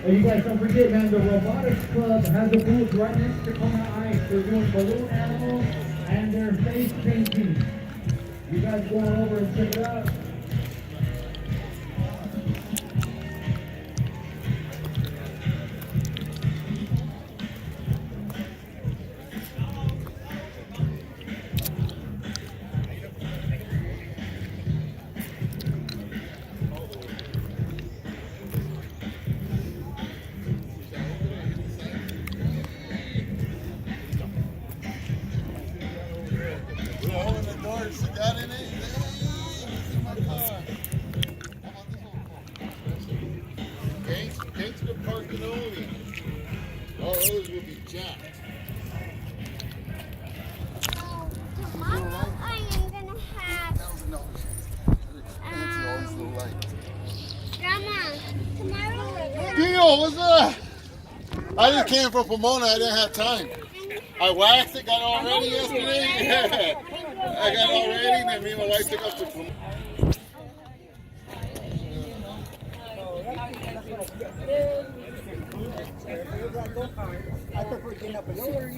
You guys don't forget, man, the Robotics Club has a booth right next to Kona Ice. They're doing balloon animals and their face painting. You guys go on over and check it out. She got in it. Gangster parking only. All those will be jacked. Tomorrow I am gonna have Grandma, tomorrow we're gonna Dio, what's up? I just came from Pomona. I didn't have time. I waxed it, got it all ready yesterday. Yeah. I got it all ready, and then me and my wife took up to Pomona. I thought we were getting up a lower.